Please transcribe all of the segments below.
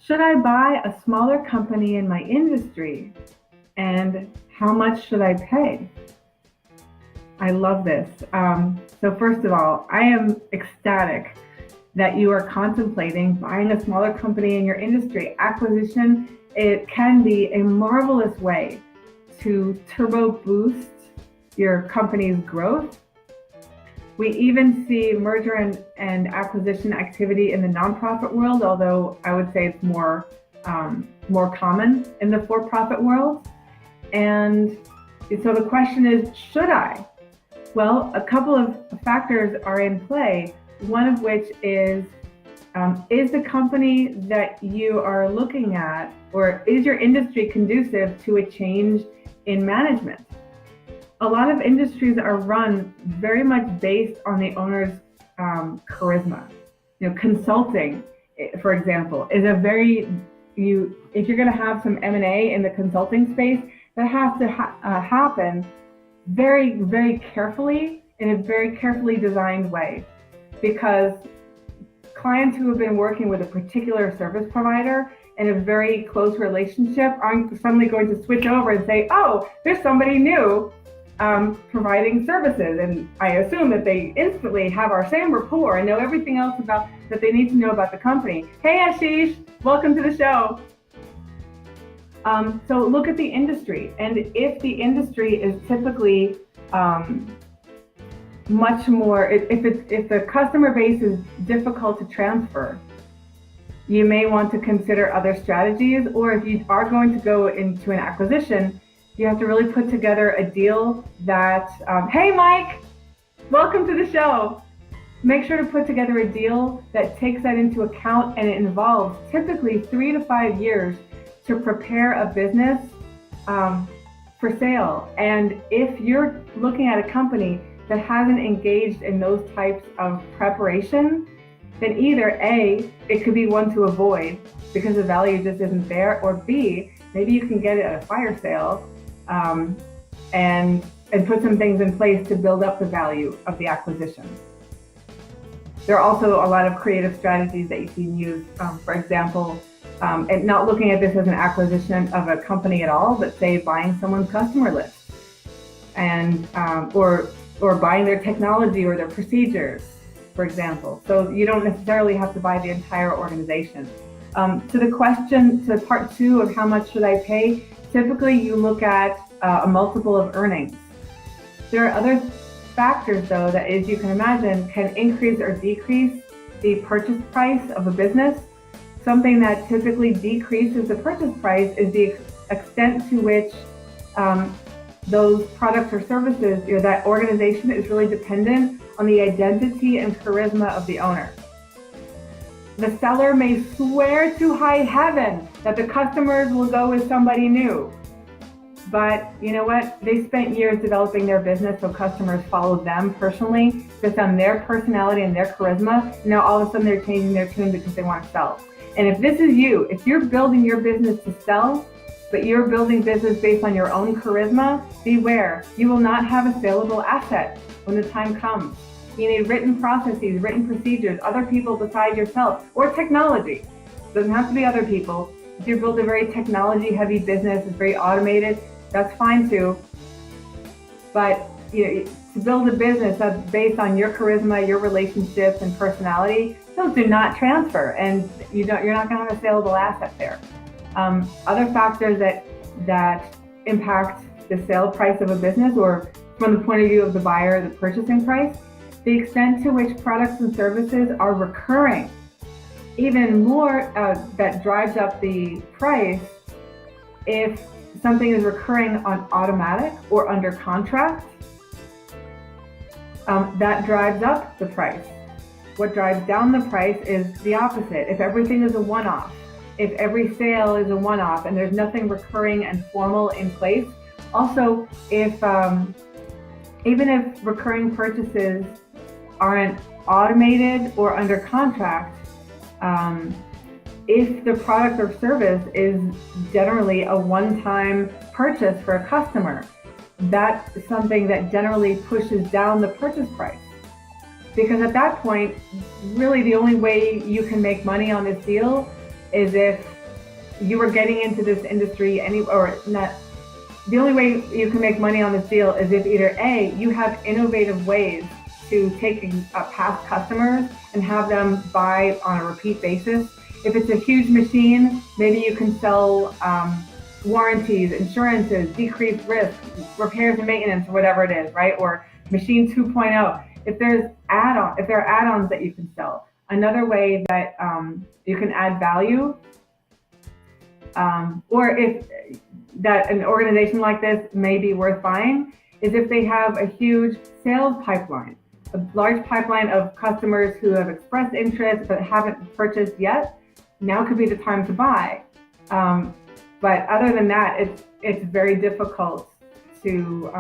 Should I buy a smaller company in my industry? And how much should I pay? I love this. So first of all, I am ecstatic that you are contemplating buying a smaller company in your industry. Acquisition, it can be a marvelous way to turbo boost your company's growth. We even see merger and acquisition activity in the nonprofit world, although I would say it's more common in the for-profit world. And so the question is, should I? Well, a couple of factors are in play, one of which is the company that you are looking at, or is your industry conducive to a change in management? A lot of industries are run very much based on the owner's charisma. Consulting, for example, is if you're going to have some M&A in the consulting space, that has to happen very, very carefully, in a very carefully designed way, because clients who have been working with a particular service provider in a very close relationship aren't suddenly going to switch over and say, oh, there's somebody new providing services, and I assume that they instantly have our same rapport and know everything else about that they need to know about the company. Hey Ashish, welcome to the show. So look at the industry, and if the industry is typically much more, if the customer base is difficult to transfer, you may want to consider other strategies. Or if you are going to go into an acquisition, you have to really put together a deal that, hey Mike, welcome to the show. Make sure to put together a deal that takes that into account, and it involves typically 3 to 5 years to prepare a business for sale. And if you're looking at a company that hasn't engaged in those types of preparation, then either A, it could be one to avoid because the value just isn't there, or B, maybe you can get it at a fire sale and put some things in place to build up the value of the acquisition. There are also a lot of creative strategies that you can use. For example, and not looking at this as an acquisition of a company at all, but say buying someone's customer list, and or buying their technology or their procedures, for example. So you don't necessarily have to buy the entire organization. To part 2 of how much should I pay, typically you look at a multiple of earnings. There are other factors, though, that, as you can imagine, can increase or decrease the purchase price of a business. Something that typically decreases the purchase price is the extent to which those products or services, that organization is really dependent on the identity and charisma of the owner. The seller may swear to high heaven that the customers will go with somebody new. But you know what? They spent years developing their business so customers followed them personally, based on their personality and their charisma. Now all of a sudden they're changing their tune because they want to sell. And if this is you, if you're building your business to sell, but you're building business based on your own charisma, beware. You will not have a saleable asset when the time comes. You need written processes, written procedures, other people beside yourself, or technology. It doesn't have to be other people. If you build a very technology-heavy business, it's very automated, that's fine too. But to build a business that's based on your charisma, your relationships, and personality, those do not transfer, and you're not going to have a saleable asset there. Other factors that impact the sale price of a business, or from the point of view of the buyer, the purchasing price, the extent to which products and services are recurring. Even more, that drives up the price if something is recurring on automatic or under contract. That drives up the price. What drives down the price is the opposite. If everything is a one-off, if every sale is a one-off and there's nothing recurring and formal in place. Also, if even if recurring purchases aren't automated or under contract, if the product or service is generally a one-time purchase for a customer, that's something that generally pushes down the purchase price. Because at that point, really the only way you can make money on this deal is if you are getting into this industry or not. The only way you can make money on this deal is if either A, you have innovative ways to take past customers and have them buy on a repeat basis. If it's a huge machine, maybe you can sell warranties, insurances, decreased risk, repairs and maintenance, or whatever it is, right? Or machine 2.0. If there are add-ons that you can sell. Another way that you can add value, or if that an organization like this may be worth buying, is if they have a huge sales pipeline, a large pipeline of customers who have expressed interest but haven't purchased yet. Now could be the time to buy. But other than that, it's very difficult to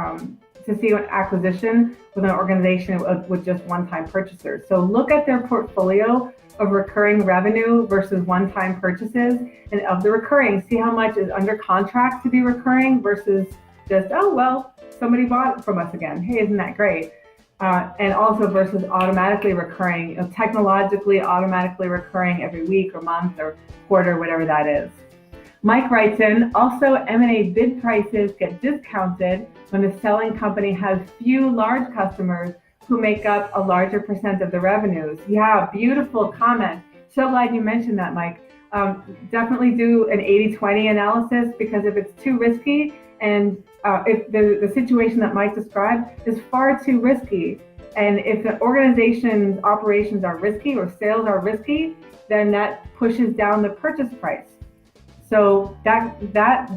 see an acquisition with an organization with just one-time purchasers. So look at their portfolio of recurring revenue versus one-time purchases, and of the recurring, see how much is under contract to be recurring versus just, oh, well, somebody bought it from us again. Hey, isn't that great? And also versus automatically recurring, technologically automatically recurring every week or month or quarter, whatever that is. Mike writes in, also M&A bid prices get discounted when the selling company has few large customers who make up a larger percent of the revenues. Yeah, beautiful comment. So glad you mentioned that, Mike. Definitely do an 80-20 analysis, because if it's too risky and if the situation that Mike described is far too risky, and if the organization's operations are risky or sales are risky, then that pushes down the purchase price. So that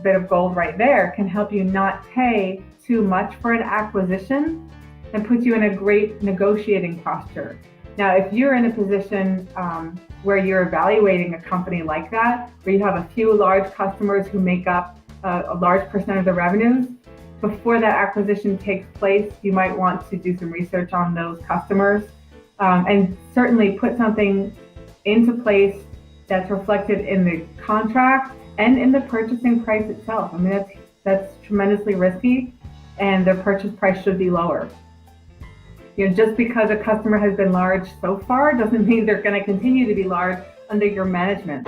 bit of gold right there can help you not pay too much for an acquisition and put you in a great negotiating posture. Now, if you're in a position where you're evaluating a company like that, where you have a few large customers who make up a large percent of the revenues, before that acquisition takes place, you might want to do some research on those customers, and certainly put something into place that's reflected in the contract and in the purchasing price itself. I mean, that's tremendously risky, and the purchase price should be lower. Just because a customer has been large so far doesn't mean they're going to continue to be large under your management.